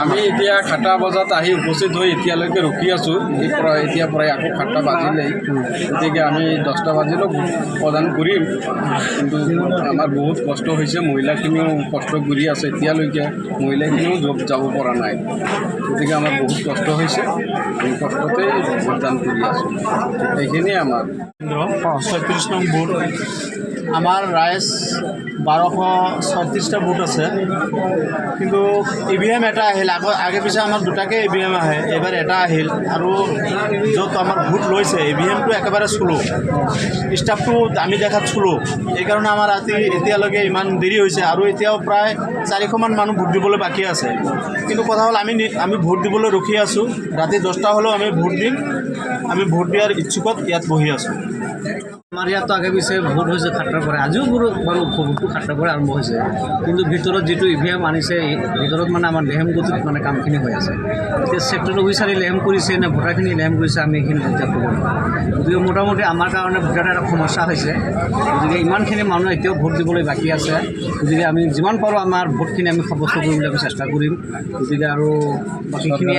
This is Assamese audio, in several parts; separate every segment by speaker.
Speaker 1: আমি এতিয়া 7টা বজাত আহি উপস্থিত হৈ এতিয়ালৈকে ৰখি আছোঁ। এতিয়া প্ৰায় আকৌ 7টা বাজিলেই, গতিকে আমি 10টা বাজিলেও প্ৰদান কৰিম। কিন্তু আমাৰ বহুত কষ্ট হৈছে, মহিলাখিনিও কষ্ট কৰি আছে। এতিয়ালৈকে মহিলাখিনিও যাব পৰা নাই, গতিকে আমাৰ বহুত কষ্ট হৈছে। এই কষ্টতেই ভোটদান কৰি আছোঁ। এইখিনিয়ে আমাৰ
Speaker 2: 36 নং বুথ। আমাৰ ৰাইজ 1236টা বুথ আছে, কিন্তু EVM এটা আহিল। আগে পিছে আমাৰ দুটাকৈ EVM আহে, এইবাৰ এটা আহিল। আৰু য'ত আমাৰ ভোট লৈছে EVMটো একেবাৰে চুলো, ষ্টাফটো আমি দেখাত চুলো। এইকাৰণে আমাৰ এতিয়ালৈকে ইমান দেৰি হৈছে। আৰু এতিয়াও প্ৰায় 400মান মানুহ ভোট দিবলৈ বাকী আছে। কিন্তু কথা হ'ল আমি ভোট দিবলৈ ৰখি আছোঁ। ৰাতি 10টা হ'লেও আমি ভোট দিম। আমি ভোট দিয়াৰ ইচ্ছুকত ইয়াত বহি আছোঁ।
Speaker 3: আমাৰ ইয়াতো আগে পিছে ভোট হৈছে 7টাৰ পৰা, আজিও বাৰু ভোটটো 7টাৰ পৰা আৰম্ভ হৈছে। কিন্তু ভিতৰত যিটো EVM আনিছে, ভিতৰত মানে আমাৰ লেহেম গতিত মানে কামখিনি হৈ আছে। এতিয়া ছেক্টৰ অফিচাৰে লেহেম কৰিছে নে ভোটাৰখিনি লেহেম কৰিছে, আমি এইখিনি এতিয়া ক'ব নোৱাৰোঁ। গতিকে মোটামুটি আমাৰ কাৰণে ভোটাৰ এটা সমস্যা হৈছে। গতিকে ইমানখিনি মানুহ এতিয়াও ভোট দিবলৈ বাকী আছে। গতিকে আমি যিমান পাৰোঁ আমাৰ ভোটখিনি আমি সাব্যস্ত কৰিবলৈ আমি চেষ্টা কৰিম। গতিকে আৰু বাকীখিনি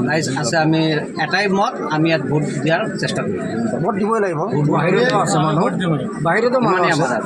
Speaker 3: ৰাইজ আছে, আমি এটাই মত, আমি ইয়াত ভোট দিয়াৰ চেষ্টা কৰিম।
Speaker 4: ভোট দিবই লাগিব। বাহিৰতো আছে মানুহ, বাহিৰতো মানুহ আছে।